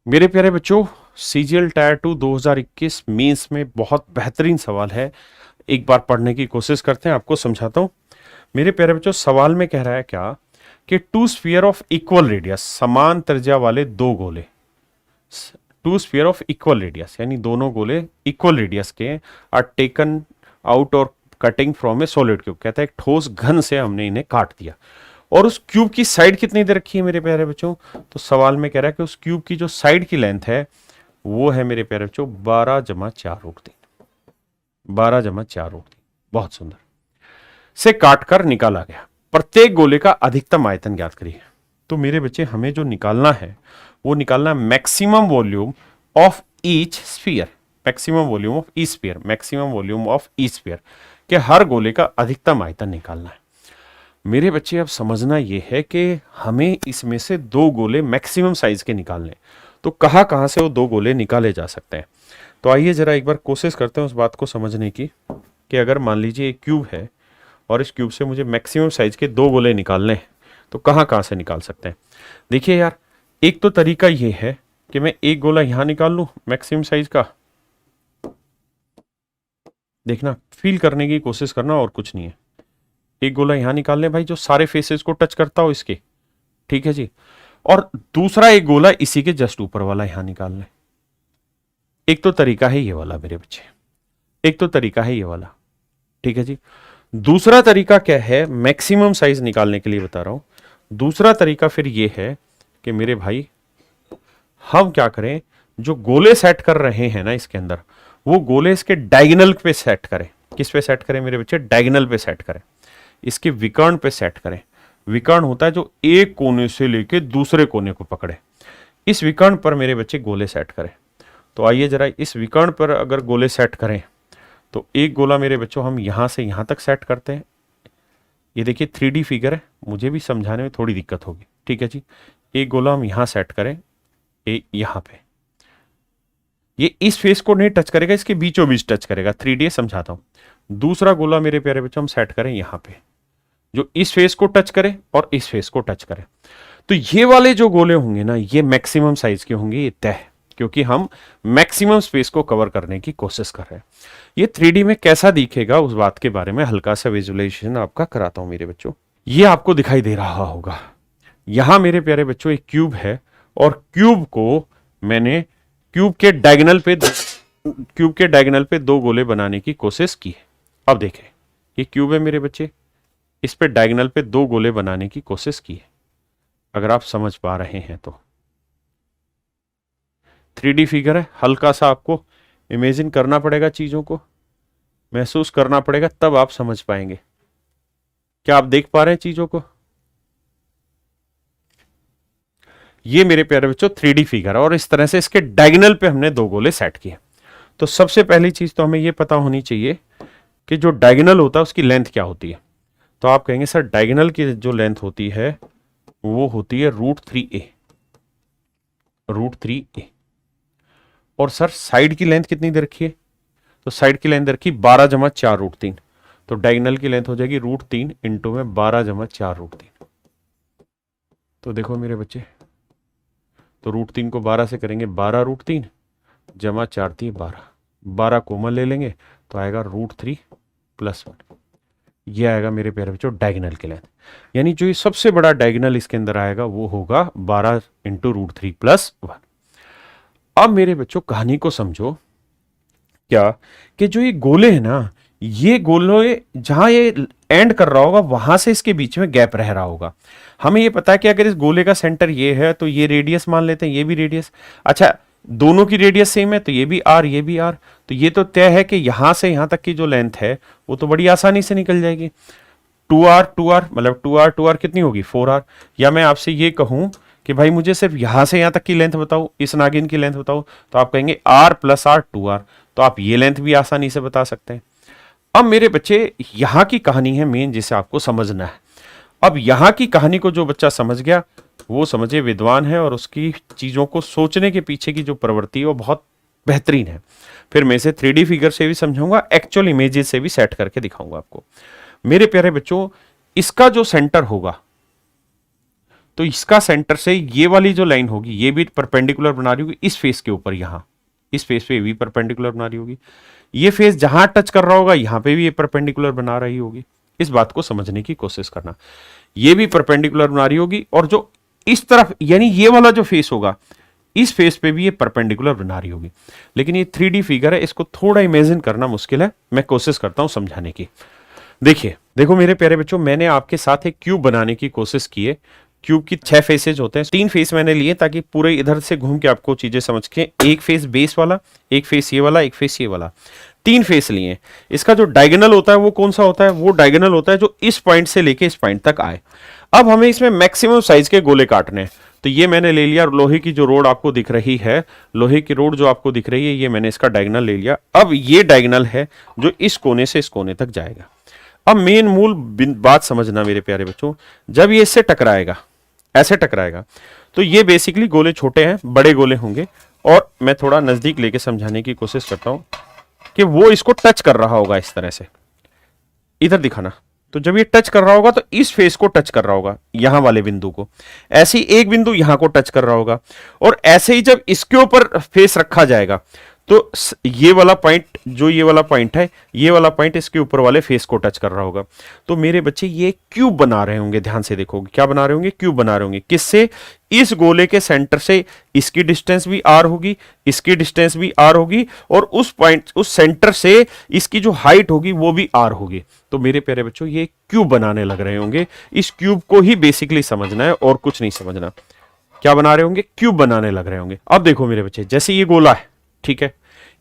मेरे प्यारे बच्चों, सीजीएल टायर 2 2021 मेंस में बहुत बेहतरीन सवाल है। एक बार पढ़ने की कोशिश करते हैं, आपको समझाता हूँ। मेरे प्यारे बच्चों, सवाल में कह रहा है क्या कि two sphere of equal radius, समान त्रिज्या वाले दो गोले, two sphere of equal radius यानी दोनों गोले इक्वल रेडियस के आर टेकन आउट और cutting from a solid cube. कहता है एक ठोस घन से हमने इन्हें काट दिया और उस क्यूब की साइड कितनी दे रखी है मेरे प्यारे बच्चों। तो सवाल में कह रहा है कि उस क्यूब की जो साइड की लेंथ है वो है मेरे प्यारे बच्चों 12 + 4√3। 12 + 4√3 बहुत सुंदर से काटकर निकाला गया। प्रत्येक गोले का अधिकतम आयतन ज्ञात करिए। तो मेरे बच्चे, हमें जो निकालना है वो निकालना है maximum volume of each sphere. Maximum volume of each sphere, maximum volume of each sphere के हर गोले का अधिकतम आयतन निकालना है। मेरे बच्चे, अब समझना यह है कि हमें इसमें से दो गोले मैक्सिमम साइज के निकालने, तो कहां कहां से वो दो गोले निकाले जा सकते हैं। तो आइए जरा एक बार कोशिश करते हैं उस बात को समझने की कि अगर मान लीजिए एक क्यूब है और इस क्यूब से मुझे मैक्सिमम साइज के दो गोले निकालने हैं, तो कहां कहां से निकाल सकते हैं। देखिए यार, एक तो तरीका यह है कि मैं एक गोला यहां निकाल लूं मैक्सिमम साइज का। देखना, फील करने की कोशिश करना, और कुछ नहीं है। एक गोला यहां निकाल लें भाई, जो सारे फेसेस को टच करता हो इसके, ठीक है जी। और दूसरा एक गोला इसी के जस्ट ऊपर वाला यहां निकाल लें। एक तो तरीका है ये वाला मेरे बच्चे, एक तो तरीका है ये वाला, ठीक है जी। दूसरा तरीका क्या है, मैक्सिमम साइज निकालने के लिए बता रहा हूं। दूसरा तरीका फिर ये है कि मेरे भाई, हम क्या करें, जो गोले सेट कर रहे हैं ना इसके अंदर, वो गोले इसके डायगोनल पे सेट करें। किस पे सेट करें मेरे बच्चे? डायगोनल पे सेट करें, इसके विकर्ण पे सेट करें। विकर्ण होता है जो एक कोने से लेके दूसरे कोने को पकड़े। इस विकर्ण पर मेरे बच्चे गोले सेट करें। तो आइए जरा इस विकर्ण पर अगर गोले सेट करें, तो एक गोला मेरे बच्चों हम यहां से यहां तक सेट करते हैं। ये देखिए 3D फिगर है, मुझे भी समझाने में थोड़ी दिक्कत होगी, ठीक है जी। एक गोला हम यहां सेट करें, यहां पे, ये इस फेस को नहीं टच करेगा, इसके बीचों बीच टच करेगा। 3D समझाता हूं। दूसरा गोला मेरे प्यारे बच्चों हम सेट करें यहां पे, जो इस फेस को टच करे और इस फेस को टच करे। तो ये वाले जो गोले होंगे ना, ये मैक्सिमम साइज के होंगे, ये तय, क्योंकि हम मैक्सिमम स्पेस को कवर करने की कोशिश कर रहे हैं। ये 3D में कैसा दिखेगा उस बात के बारे में हल्का सा विजुअलाइजेशन आपका कराता हूं मेरे बच्चों। ये आपको दिखाई दे रहा होगा, यहां मेरे प्यारे बच्चों एक क्यूब है और क्यूब को मैंने क्यूब के डायगोनल पे दो गोले बनाने की कोशिश की है। अब देखें, ये क्यूब है मेरे बच्चे, इस पे डायगोनल पे दो गोले बनाने की कोशिश की है। अगर आप समझ पा रहे हैं तो 3D फिगर है, हल्का सा आपको इमेजिन करना पड़ेगा, चीजों को महसूस करना पड़ेगा, तब आप समझ पाएंगे। क्या आप देख पा रहे हैं चीजों को? ये मेरे प्यारे बच्चों 3D फिगर है और इस तरह से इसके डायगोनल पे हमने दो गोले सेट किए। तो सबसे पहली चीज तो हमें यह पता होनी चाहिए कि जो डायगोनल होता है उसकी लेंथ क्या होती है। तो आप कहेंगे सर, डायगोनल की जो लेंथ होती है वो होती है √3a, √3a। और सर साइड की लेंथ कितनी दे रखी है? तो साइड की लेंथ दे रखी 12 + 4√3। तो डायगोनल की लेंथ हो जाएगी √3 इंटू में 12 + 4√3। तो देखो मेरे बच्चे, तो √3 को 12 से करेंगे 12√3 जमा 4 × 3 = 12, 12 कॉमन ले लेंगे तो आएगा √3 + 1। ये आएगा मेरे प्यारे बच्चों डायगोनल की लेंथ, यानी जो ये सबसे बड़ा डायगोनल इसके अंदर आएगा वो होगा 12 × √3 + 1। अब मेरे बच्चों कहानी को समझो, क्या कि जो ये गोले हैं ना, ये गोले जहां ये एंड कर रहा होगा वहां से इसके बीच में गैप रह रहा होगा। हमें ये पता है कि अगर इस गोले का सेंटर ये है तो ये रेडियस मान लेते हैं, ये भी रेडियस। अच्छा, दोनों की रेडियस सेम है तो ये भी आर, ये भी आर। तो ये तो तय है कि यहां से यहां तक की जो लेंथ है वो तो बड़ी आसानी से निकल जाएगी। 2r 2r मतलब 2r 2r कितनी होगी? 4r। या मैं आपसे ये कहूं कि भाई मुझे सिर्फ यहां से यहां तक की लेंथ बताओ, इस नागिन की लेंथ बताओ, तो आप कहेंगे r + r 2r। तो आप ये लेंथ भी आसानी से बता सकते हैं। अब मेरे बच्चे, यहां की कहानी है मेन जिसे आपको समझना है। अब यहां की कहानी को जो बच्चा समझ गया वो समझे विद्वान है, और उसकी चीजों को सोचने के पीछे की जो प्रवृत्ति है वो बहुत बेहतरीन है। फिर मैं इसे 3D फिगर से भी समझाऊंगा, एक्चुअल इमेजेस से भी सेट करके दिखाऊंगा आपको। मेरे प्यारे बच्चों, इसका जो सेंटर होगा, तो इसका सेंटर से ये वाली जो लाइन होगी ये भी परपेंडिकुलर बना रही होगी इस फेस के ऊपर, यहां इस फेस पे भी परपेंडिकुलर बना रही होगी, ये फेस जहां टच कर रहा होगा यहां पे भी ये परपेंडिकुलर बना रही होगी। इस बात को समझने की कोशिश करना, ये भी परपेंडिकुलर बना रही होगी और जो इस तरफ यानी ये वाला जो फेस होगा इस फेस पे भी ये परपेंडिकुलर बना रही होगी। लेकिन ये 3D फिगर है, इसको थोड़ा इमेजिन करना मुश्किल है, मैं कोशिश करता हूं समझाने की। देखिए, देखो मेरे प्यारे बच्चों, मैंने आपके साथ एक क्यूब बनाने की कोशिश की है। क्यूब की 6 फेसेज होते हैं, 3 फेस मैंने लिए ताकि पूरे इधर से घूम के आपको चीजें समझ के, एक फेस बेस वाला, एक फेस ये वाला, एक फेस ये वाला, 3 फेस लिए। इसका जो डायगोनल होता है वो कौन सा होता है? वो डायगोनल होता है जो इस पॉइंट से लेके इस पॉइंट तक आए। अब हमें इसमें मैक्सिमम साइज के गोले काटने हैं, तो ये मैंने ले लिया। लोहे की जो रोड आपको दिख रही है, लोहे की रोड जो आपको दिख रही है, ये मैंने इसका डायगोनल ले लिया। अब ये डायगोनल है जो इस कोने से इस कोने तक जाएगा। अब मेन मूल बात समझना मेरे प्यारे बच्चों, जब ये इससे टकराएगा, ऐसे टकराएगा, तो ये बेसिकली गोले छोटे हैं, बड़े गोले होंगे। और मैं थोड़ा नजदीक लेके समझाने की कोशिश करता हूं कि वो इसको टच कर रहा होगा इस तरह से, इधर दिखाना। तो जब ये टच कर रहा होगा तो इस फेस को टच कर रहा होगा, यहां वाले बिंदु को, ऐसे ही एक बिंदु यहां को टच कर रहा होगा। और ऐसे ही जब इसके ऊपर फेस रखा जाएगा तो ये वाला पॉइंट, जो ये वाला पॉइंट है, ये वाला पॉइंट इसके ऊपर वाले फेस को टच कर रहा होगा। तो मेरे बच्चे ये क्यूब बना रहे होंगे, ध्यान से देखोगे क्या बना रहे होंगे? क्यूब बना रहे होंगे। किससे? इस गोले के सेंटर से इसकी डिस्टेंस भी आर होगी, इसकी डिस्टेंस भी आर होगी, और उस पॉइंट, उस सेंटर से इसकी जो हाइट होगी वो भी आर होगी। तो मेरे प्यारे बच्चों ये क्यूब बनाने लग रहे होंगे। इस क्यूब को ही बेसिकली समझना है और कुछ नहीं समझना। क्या बना रहे होंगे? क्यूब बनाने लग रहे होंगे। अब देखो मेरे बच्चे, जैसे ये गोला है, ठीक है,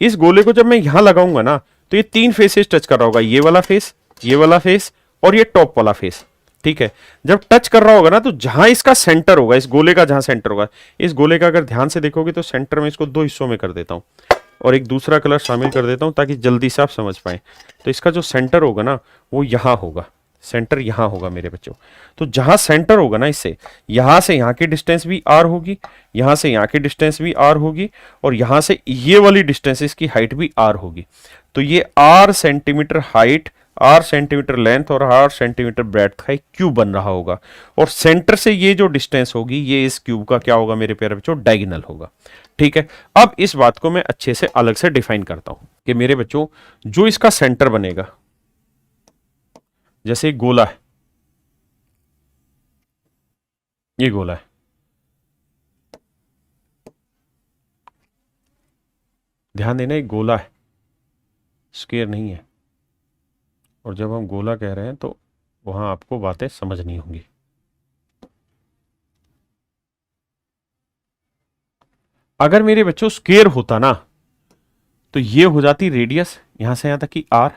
इस गोले को जब मैं यहां लगाऊंगा ना, तो ये 3 फेसेस टच कर रहा होगा, ये वाला फेस, ये वाला फेस और ये टॉप वाला फेस, ठीक है। जब टच कर रहा होगा ना, तो जहां इसका सेंटर होगा, इस गोले का जहां सेंटर होगा, इस गोले का अगर ध्यान से देखोगे तो सेंटर में इसको 2 हिस्सों में कर देता हूं और एक दूसरा कलर शामिल कर देता हूं ताकि जल्दी से आप समझ पाए। तो इसका जो सेंटर होगा ना, वो यहां होगा, सेंटर यहां होगा मेरे बच्चों। तो जहां सेंटर होगा ना, इससे यहां से यहां की डिस्टेंस भी आर होगी, यहां से यहां की डिस्टेंस भी आर होगी, और यहां से ये वाली डिस्टेंस, इसकी हाइट भी आर होगी। तो ये R centimetre height, R centimetre length और आर सेंटीमीटर ब्रेड्थ का एक क्यूब बन रहा होगा। और सेंटर से ये जो डिस्टेंस होगी, ये इस क्यूब का क्या होगा मेरे प्यारे बच्चों? डायगोनल होगा, ठीक है। अब इस बात को मैं अच्छे से अलग से डिफाइन करता हूं कि मेरे बच्चों, जो इसका सेंटर बनेगा, जैसे एक गोला है, ये गोला है, ध्यान देना, एक गोला है, स्क्वायर नहीं है। और जब हम गोला कह रहे हैं तो वहां आपको बातें समझनी होंगी। अगर मेरे बच्चों स्क्वायर होता ना, तो ये हो जाती रेडियस, यहां से यहां तक की आर,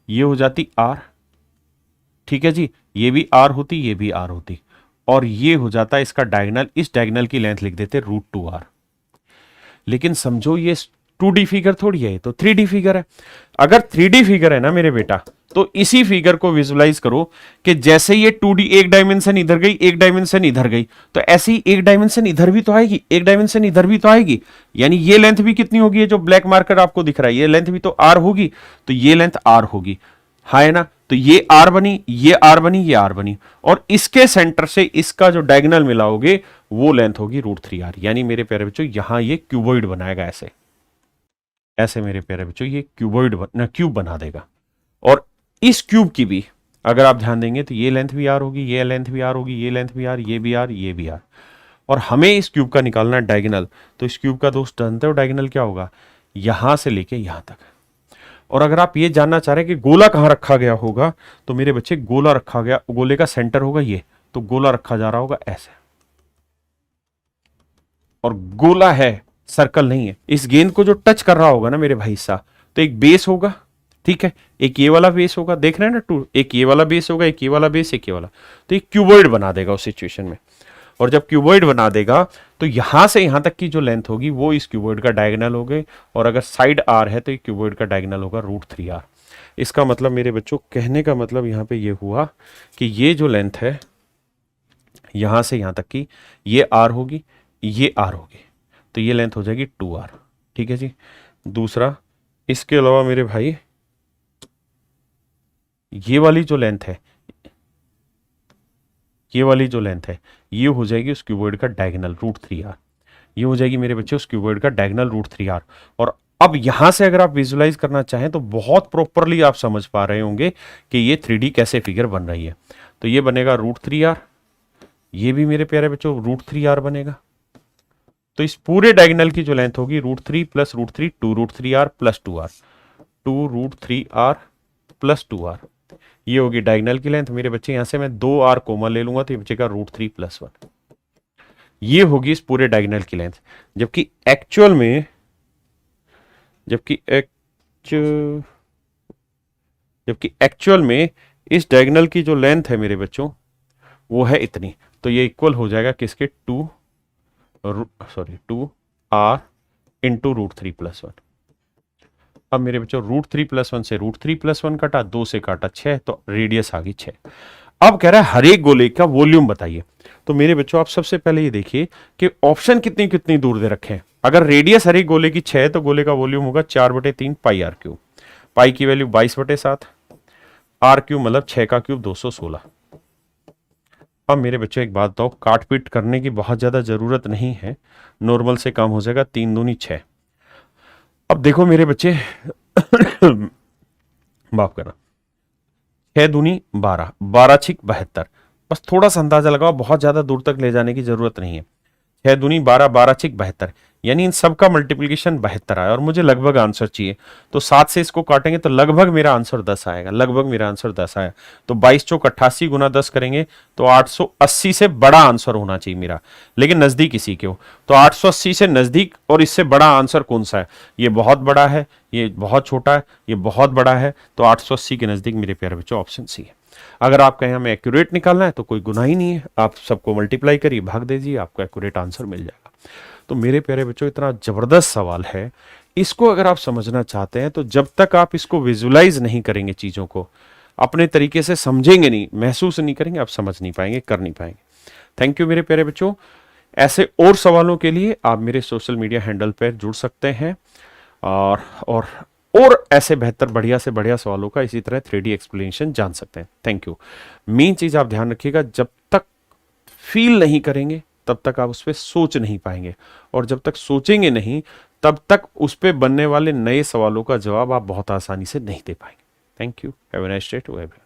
ये हो जाती आर, ठीक है जी, ये भी आर होती, ये भी आर होती, और ये हो जाता इसका डायगोनल। इस डायगोनल की लेंथ लिख देते √2r। लेकिन समझो ये 2D फिगर थोड़ी है, तो 3D फिगर है। अगर 3D फिगर है ना मेरे बेटा, तो इसी फिगर को विजुलाइज करो कि जैसे ये 2D, एक डायमेंशन इधर गई, एक डायमेंशन इधर गई, तो ऐसे ही एक डायमेंशन इधर भी तो आएगी, एक डायमेंशन इधर भी तो आएगी। यानी ये लेंथ भी कितनी होगी? ये जो ब्लैक मार्कर आपको दिख रहा है, ये लेंथ भी तो आर होगी, तो ये लेंथ आर होगी, है ना। तो ये आर बनी, ये आर बनी, ये आर बनी, और इसके सेंटर से इसका जो डायगोनल मिलाओगे वो लेंथ होगी √3r। यानी मेरे प्यारे बच्चों, यहां ये क्यूबॉइड बनाएगा, ऐसे ऐसे मेरे प्यारे बच्चों, ये क्यूब बना देगा। और इस क्यूब की भी अगर आप ध्यान देंगे तो ये लेंथ भी आर होगी, ये लेंथ भी आर होगी, ये लेंथ भी आर, ये भी आर, ये भी आर। और हमें इस क्यूब का निकालना है डायगोनल। तो इस क्यूब का दोस्त जानते हो डायगोनल क्या होगा? यहां से लेके यहां तक। और अगर आप ये जानना चाह रहे हैं कि गोला कहां रखा गया होगा, तो मेरे बच्चे, गोला रखा गया, गोले का सेंटर होगा ये, तो गोला रखा जा रहा होगा ऐसे, और गोला है, सर्कल नहीं है। इस गेंद को जो टच कर रहा होगा ना मेरे भाई साहब, तो एक बेस होगा, ठीक है, एक ये वाला बेस होगा, देख रहे हैं ना टू, एक ये वाला बेस होगा, एक ये वाला बेस, एक ये वाला, तो एक क्यूबॉइड बना देगा उस सिचुएशन में। और जब क्यूबॉइड बना देगा तो यहां से यहां तक की जो लेंथ होगी वो इस क्यूबॉइड का डायगोनल होगी, और अगर साइड आर है तो ये क्यूबॉइड का डायगोनल होगा √3r। इसका मतलब मेरे बच्चों, कहने का मतलब यहां पे ये हुआ कि ये जो लेंथ है यहां से यहां तक की, ये आर होगी, ये आर होगी, तो ये लेंथ हो जाएगी 2r, ठीक है जी। दूसरा, इसके अलावा मेरे भाई, ये वाली जो लेंथ है, ये वाली जो लेंथ है ये हो जाएगी उस क्यूबॉइड का डायगोनल √3r। ये हो जाएगी मेरे बच्चे उस क्यूबॉइड का डायगोनल √3r। और अब यहां से अगर आप विजुलाइज करना चाहें तो बहुत प्रॉपरली आप समझ पा रहे होंगे कि ये 3D कैसे फिगर बन रही है। तो ये बनेगा √3r, ये भी मेरे प्यारे बच्चों √3r बनेगा। तो इस पूरे डायगोनल की जो लेंथ होगी √3 plus √3 2√3r plus 2r, 2√3r plus 2r, ये होगी डायगोनल की लेंथ मेरे बच्चे। यहां से मैं 2r कॉमन ले लूंगा तो ये बचेगा √3 प्लस 1। ये होगी इस पूरे डायगोनल की लेंथ। जबकि एक्चुअल में इस डायगोनल की जो लेंथ है मेरे बच्चों वो है इतनी। तो ये इक्वल हो जाएगा किसके 2r इंटू √3 प्लस 1। अब मेरे बच्चों √3 प्लस 1 से √3 प्लस 1 कटा, 2 से काटा 6, तो रेडियस आ गई 6। अब कह रहा है हर एक गोले का वॉल्यूम बताइए। तो मेरे बच्चों आप सबसे पहले ये देखिए कि ऑप्शन कितनी कितनी दूर दे रखे हैं। अगर रेडियस हर एक गोले की 6 है तो गोले का वॉल्यूम होगा 4/3 पाई r क्यूब। पाई की वैल्यू 22/7, r क्यूब मतलब 6 का क्यूब 216। अब मेरे बच्चों एक बात बताओ, काट पीट करने की बहुत ज्यादा जरूरत नहीं है, नॉर्मल से काम हो जाएगा। 3 दूनी 6। अब देखो मेरे बच्चे माफ करना, 6 दूनी 12, 12 छिक 72। बस थोड़ा सा अंदाजा लगाओ, बहुत ज्यादा दूर तक ले जाने की जरूरत नहीं है। 6 दूनी 12, 12 छिक 72, यानी इन सब का मल्टीप्लीकेशन 72 आया और मुझे लगभग आंसर चाहिए। तो 7 से इसको काटेंगे तो लगभग मेरा आंसर 10 आएगा। लगभग मेरा आंसर 10 आया। तो 22 चौक 88 गुना 10 करेंगे तो 880 से बड़ा आंसर होना चाहिए मेरा, लेकिन नजदीक इसी के हो। तो 880 से नजदीक और इससे बड़ा आंसर कौन सा है? ये बहुत बड़ा है, ये बहुत छोटा है, ये बहुत बड़ा है। तो 880 के नजदीक मेरे प्यारे बच्चों ऑप्शन सी है। अगर आपका यहाँ में एक्यूरेट निकालना है तो कोई गुनाह ही नहीं है, आप सबको मल्टीप्लाई करिए, भाग दीजिए, आपको एक्यूरेट आंसर मिल जाएगा। तो मेरे प्यारे बच्चों इतना जबरदस्त सवाल है, इसको अगर आप समझना चाहते हैं तो जब तक आप इसको विजुलाइज नहीं करेंगे, चीजों को अपने तरीके से समझेंगे नहीं, महसूस नहीं करेंगे, आप समझ नहीं पाएंगे, कर नहीं पाएंगे। थैंक यू मेरे प्यारे बच्चों। ऐसे और सवालों के लिए आप मेरे सोशल मीडिया हैंडल पर जुड़ सकते हैं और ऐसे बेहतर बढ़िया से बढ़िया सवालों का इसी तरह 3D एक्सप्लेनेशन जान सकते हैं। Thank you. मेन चीज आप ध्यान रखिएगा, जब तक फील नहीं करेंगे तब तक आप उस पर सोच नहीं पाएंगे, और जब तक सोचेंगे नहीं तब तक उस पर बनने वाले नए सवालों का जवाब आप बहुत आसानी से नहीं दे पाएंगे। Thank you. Have a nice day to everyone.